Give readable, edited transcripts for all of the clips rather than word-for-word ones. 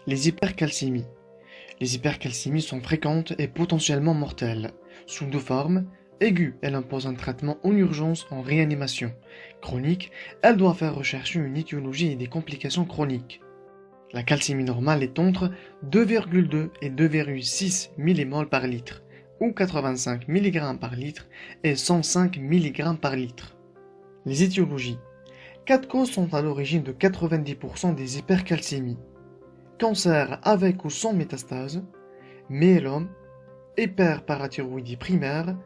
Les hypercalcémies. Les hypercalcémies sont fréquentes et potentiellement mortelles. Sous deux formes, aiguë, elle impose un traitement en urgence en réanimation. Chronique, elle doit faire rechercher une étiologie et des complications chroniques. La calcémie normale est entre 2,2 et 2,6 mmol par litre, ou 85 mg par litre et 105 mg par litre. Les étiologies. 4 causes sont à l'origine de 90% des hypercalcémies. Cancer avec ou sans métastase, myélome, hyperparathyroïdie primaire,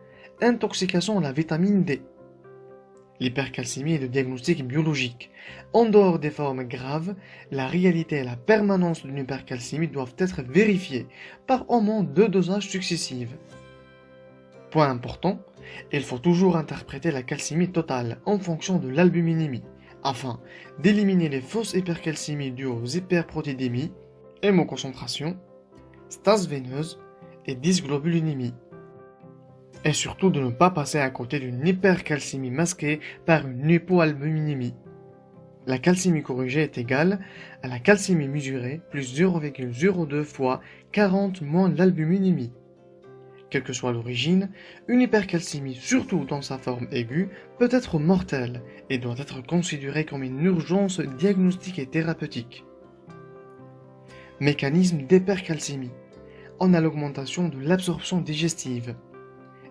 intoxication à la vitamine D. L'hypercalcémie est le diagnostic biologique. En dehors des formes graves, la réalité et la permanence d'une hypercalcémie doivent être vérifiées par au moins 2 dosages successifs. Point important, il faut toujours interpréter la calcémie totale en fonction de l'albuminémie, afin d'éliminer les fausses hypercalcémies dues aux hyperprotéidémies, hémoconcentration, stase veineuse et dysglobulinémie. Et surtout de ne pas passer à côté d'une hypercalcémie masquée par une hypoalbuminémie. La calcémie corrigée est égale à la calcémie mesurée plus 0,02 fois 40 moins l'albuminémie. Quelle que soit l'origine, une hypercalcémie, surtout dans sa forme aiguë, peut être mortelle et doit être considérée comme une urgence diagnostique et thérapeutique. Mécanisme d'hypercalcémie. On a l'augmentation de l'absorption digestive.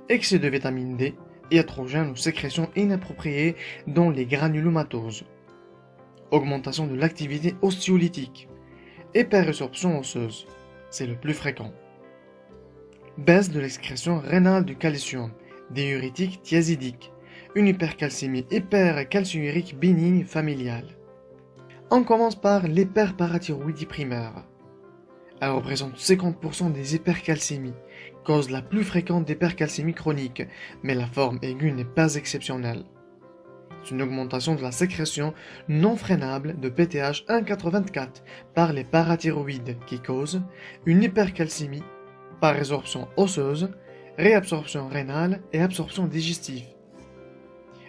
Excès de vitamine D, iatrogène ou sécrétion inappropriée dans les granulomatoses. Augmentation de l'activité ostéolytique. Hyperrésorption osseuse, c'est le plus fréquent. Baisse de l'excrétion rénale du calcium, diurétique thiazidique, une hypercalcémie hypercalciurique bénigne familiale. On commence par l'hyperparathyroïdie primaire. Elle représente 50% des hypercalcémies, cause la plus fréquente d'hypercalcémie chronique, mais la forme aiguë n'est pas exceptionnelle. C'est une augmentation de la sécrétion non freinable de PTH 1,84 par les parathyroïdes qui cause une hypercalcémie par résorption osseuse, réabsorption rénale et absorption digestive.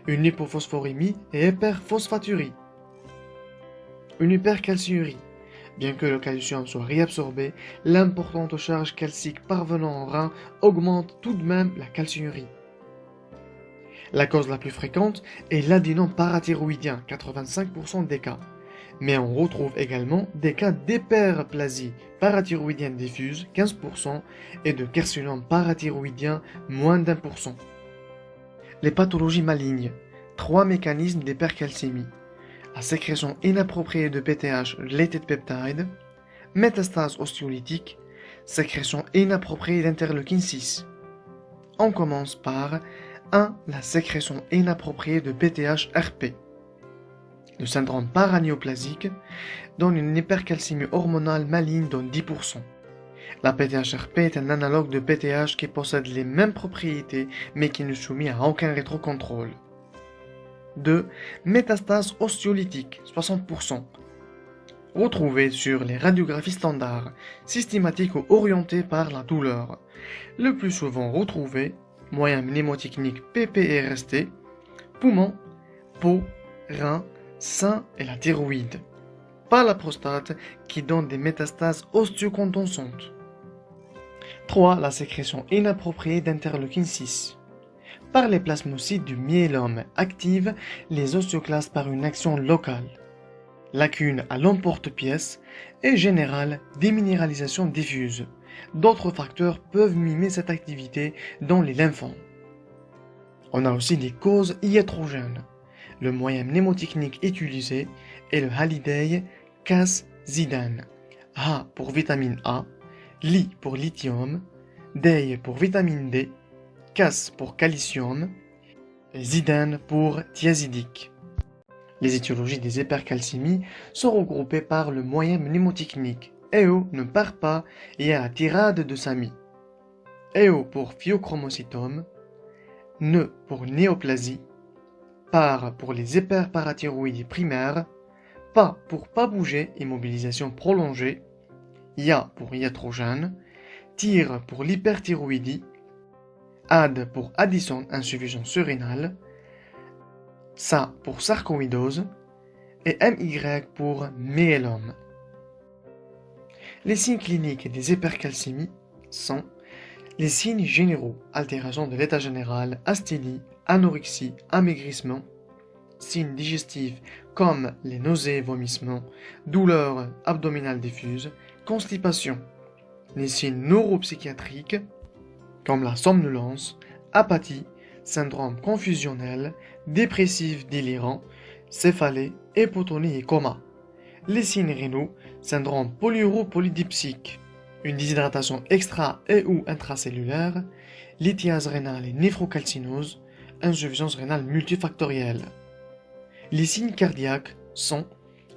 Une hypophosphorémie et hyperphosphaturie. Une hypercalciurie. Bien que le calcium soit réabsorbé, l'importante charge calcique parvenant au rein augmente tout de même la calciurie. La cause la plus fréquente est l'adénome parathyroïdien, 85% des cas. Mais on retrouve également des cas d'hyperplasie parathyroïdienne diffuse, 15%, et de carcinome parathyroïdien, moins d'1%. Les pathologies malignes. 3 mécanismes d'hypercalcémie. La sécrétion inappropriée de PTH related peptide, métastase ostéolytique, sécrétion inappropriée d'interleukine 6. On commence par 1. La sécrétion inappropriée de PTH-RP. Le syndrome paranéoplasique donne une hypercalcémie hormonale maligne de 10%. La PTH-RP est un analogue de PTH qui possède les mêmes propriétés mais qui n'est soumis à aucun rétrocontrôle. 2. Métastase ostéolytique, 60%. Retrouvée sur les radiographies standards, systématiques ou orientées par la douleur. Le plus souvent retrouvée, moyen mnémotechnique PPRST, poumon, peau, rein, sein et la thyroïde. Pas la prostate qui donne des métastases ostéocondensantes. 3. La sécrétion inappropriée d'interleukine 6. Par les plasmocytes du myélome active les ostéoclastes par une action locale. Lacune à l'emporte-pièce et générale déminéralisation diffuse. D'autres facteurs peuvent mimer cette activité dans les lymphomes. On a aussi des causes iatrogènes. Le moyen mnémotechnique utilisé est le Halliday Cas-Zidane. A pour vitamine A, Li pour lithium, Day pour vitamine D, Cas pour calcium et Zidane pour thiazidique. Les étiologies des hypercalcémies sont regroupées par le moyen mnémotechnique. EO ne part pas et a la tirade de Samy. EO pour phéochromocytome, NE pour néoplasie, PAR pour les hyperparathyroïdies primaires, PA pour pas bouger, immobilisation prolongée, IA pour iatrogène, TYR pour l'hyperthyroïdie, AD pour Addison, insuffisance rénale, SA pour sarcoïdose et MY pour myélome. Les signes cliniques des hypercalcémies sont les signes généraux, altération de l'état général, asthénie, anorexie, amaigrissement, signes digestifs comme les nausées, vomissements, douleurs abdominales diffuses, constipation. Les signes neuropsychiatriques comme la somnolence, apathie, syndrome confusionnel, dépressif délirant, céphalée, hypotonie et coma. Les signes rénaux, syndrome polyuropolydipsique, une déshydratation extra- et ou intracellulaire, lithiase rénale et néphrocalcinose, insuffisance rénale multifactorielle. Les signes cardiaques sont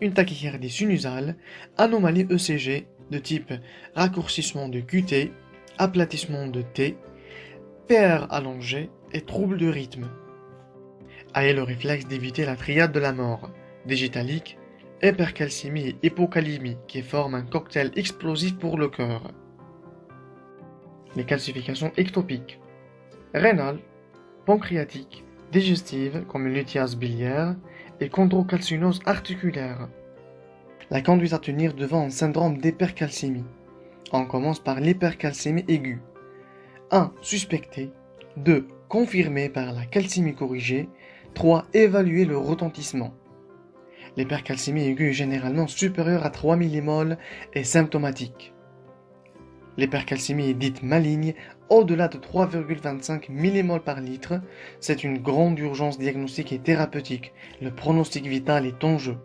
une tachycardie sinusale, anomalie ECG de type raccourcissement de QT, aplatissement de T, PR allongé et troubles de rythme. Ayez le réflexe d'éviter la triade de la mort, digitalique, hypercalcémie et hypocalémie qui forment un cocktail explosif pour le cœur. Les calcifications ectopiques rénales, pancréatiques, digestives comme une lithiase biliaire et chondrocalcinose articulaire. La conduite à tenir devant un syndrome d'hypercalcémie. On commence par l'hypercalcémie aiguë. 1. Suspecté. 2. Confirmé par la calcémie corrigée. 3. Évaluer le retentissement. L'hypercalcémie aiguë est généralement supérieure à 3 millimoles et symptomatique. L'hypercalcémie est dite maligne au-delà de 3,25 millimoles par litre. C'est une grande urgence diagnostique et thérapeutique. Le pronostic vital est en jeu.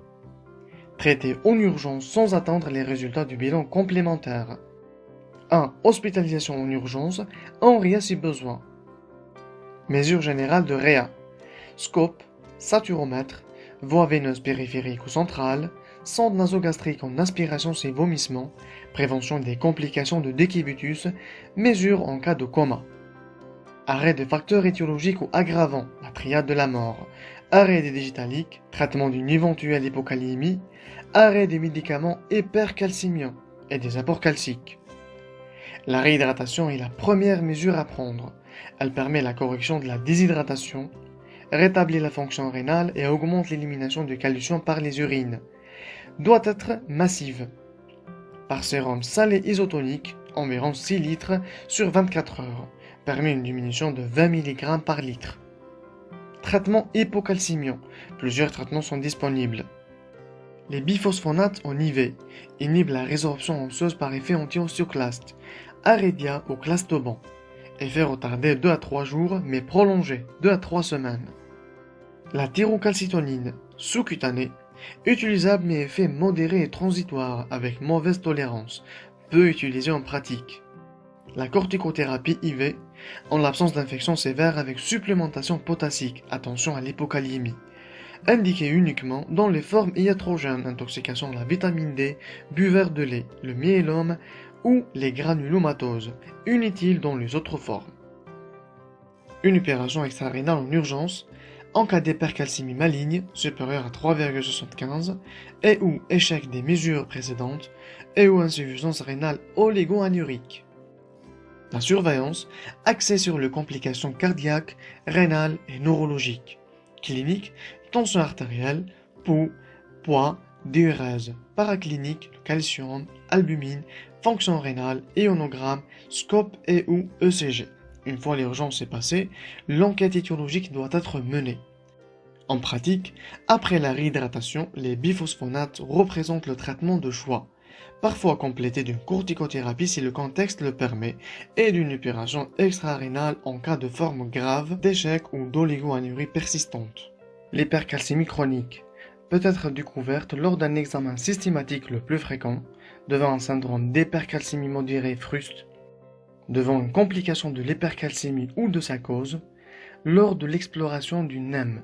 Traiter en urgence sans attendre les résultats du bilan complémentaire. 1. Hospitalisation en urgence, en RIA si besoin. Mesures générales de REA. Scope, saturomètre, voie veineuse périphérique ou centrale, sonde nasogastrique en aspiration et vomissements, prévention des complications de décubitus, mesures en cas de coma. Arrêt des facteurs étiologiques ou aggravants, la triade de la mort, arrêt des digitaliques, traitement d'une éventuelle hypocalémie, arrêt des médicaments hypercalcémiants et des apports calciques. La réhydratation est la première mesure à prendre. Elle permet la correction de la déshydratation, rétablit la fonction rénale et augmente l'élimination du calcium par les urines. Doit être massive. Par sérum salé isotonique, environ 6 litres sur 24 heures, permet une diminution de 20 mg par litre. Traitement hypocalcémiant. Plusieurs traitements sont disponibles. Les biphosphonates en IV inhibent la résorption osseuse par effet anti-osteoclaste, Aredia ou Clastoban. Effet retardé 2 à 3 jours mais prolongé 2 à 3 semaines. La tyrocalcitonine sous-cutanée, utilisable mais effet modéré et transitoire avec mauvaise tolérance, peu utilisée en pratique. La corticothérapie IV, en l'absence d'infection sévère avec supplémentation potassique, attention à l'hypocalémie. Indiquée uniquement dans les formes iatrogènes, intoxication à la vitamine D, buveur de lait, le myélome ou les granulomatoses, inutile dans les autres formes. Une opération extra-rénale en urgence, en cas d'hypercalcémie maligne supérieure à 3,75 et ou échec des mesures précédentes et ou insuffisance rénale oligo-anurique. La surveillance, axée sur les complications cardiaques, rénales et neurologiques. Clinique, tension artérielle, pouls, poids, diurèse, paraclinique, calcium, albumine, fonction rénale, ionogramme, scope et ou ECG. Une fois l'urgence est passée, l'enquête étiologique doit être menée. En pratique, après la réhydratation, les biphosphonates représentent le traitement de choix, parfois complété d'une corticothérapie si le contexte le permet, et d'une opération extra-rénale en cas de forme grave d'échec ou d'oligo-anurie persistante. L'hypercalcémie chronique peut être découverte lors d'un examen systématique le plus fréquent, devant un syndrome d'hypercalcémie modérée fruste, devant une complication de l'hypercalcémie ou de sa cause, lors de l'exploration du NEM.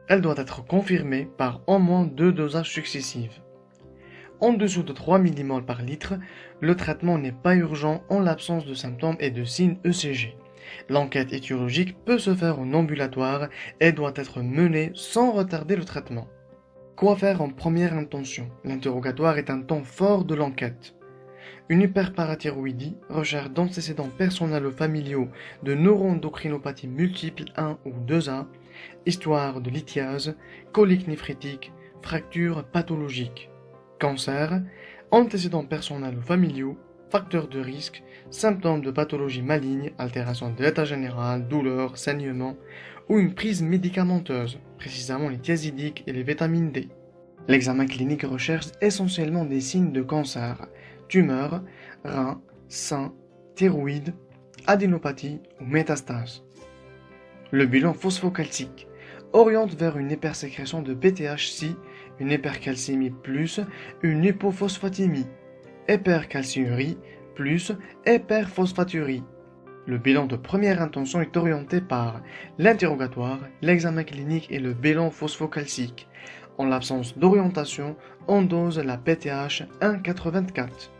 Elle doit être confirmée par au moins 2 dosages successifs. En dessous de 3 millimoles par litre, le traitement n'est pas urgent en l'absence de symptômes et de signes ECG. L'enquête étiologique peut se faire en ambulatoire et doit être menée sans retarder le traitement. Quoi faire en première intention? L'interrogatoire est un temps fort de l'enquête. Une hyperparathyroïdie, recherche d'antécédents personnels ou familiaux de neuroendocrinopathie multiple 1 ou 2A, histoire de lithiase, colique néphrétique, fracture pathologique, cancer, antécédents personnels ou familiaux, facteurs de risque, symptômes de pathologie maligne, altération de l'état général, douleurs, saignements, ou une prise médicamenteuse, précisément les thiazidiques et les vitamines D. L'examen clinique recherche essentiellement des signes de cancer, tumeurs, reins, sein, thyroïde, adénopathie ou métastases. Le bilan phosphocalcique oriente vers une hypersécrétion de PTH si une hypercalcémie plus une hypophosphatémie, hypercalciurie plus hyperphosphaturie. Le bilan de première intention est orienté par l'interrogatoire, l'examen clinique et le bilan phosphocalcique. En l'absence d'orientation, on dose la PTH 1,84.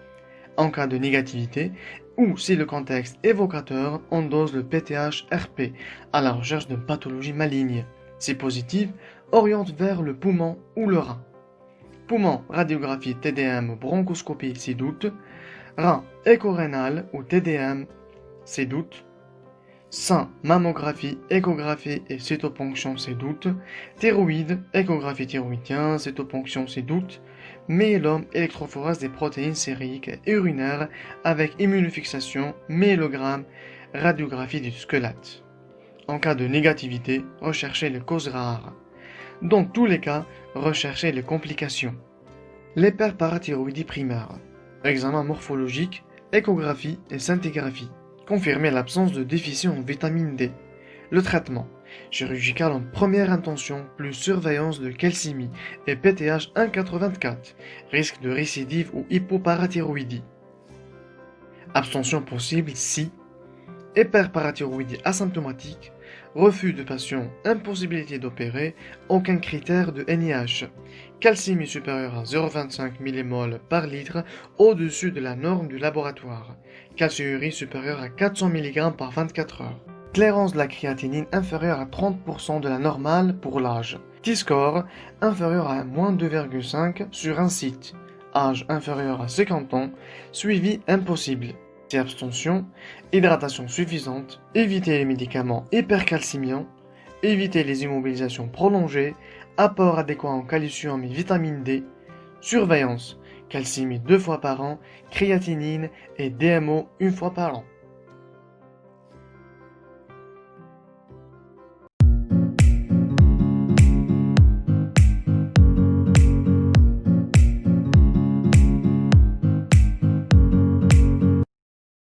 En cas de négativité, ou si le contexte est évocateur, on dose le PTH-RP à la recherche d'une pathologie maligne. Si positive, oriente vers le poumon ou le rein. Poumon, radiographie TDM ou bronchoscopie si doute. Rein, écho-rénal ou TDM si doute. Sein, mammographie, échographie et cytoponction si doute. Thyroïde, échographie thyroïdien, cytoponction si doute. Myélome, électrophorèse des protéines sériques et urinaires avec immunofixation, myélogramme, radiographie du squelette. En cas de négativité, recherchez les causes rares. Dans tous les cas, recherchez les complications. L'hyperparathyroïdie primaire. Examen morphologique, échographie et scintigraphie. Confirmer l'absence de déficit en vitamine D. Le traitement. Chirurgical en première intention, plus surveillance de calcémie et PTH 1,84. Risque de récidive ou hypoparathyroïdie. Abstention possible si hyperparathyroïdie asymptomatique, refus de patient, impossibilité d'opérer, aucun critère de NIH, calcémie supérieure à 0,25 mmol par litre au-dessus de la norme du laboratoire, calciurie supérieure à 400 mg par 24 heures, clairance de la créatinine inférieure à 30% de la normale pour l'âge, T-score inférieur à moins 2,5 sur un site, âge inférieur à 50 ans, suivi impossible. Si abstention, hydratation suffisante, éviter les médicaments hypercalcimiants, éviter les immobilisations prolongées, apport adéquat en calcium et vitamine D, surveillance, calcémie 2 fois par an, créatinine et DMO 1 fois par an.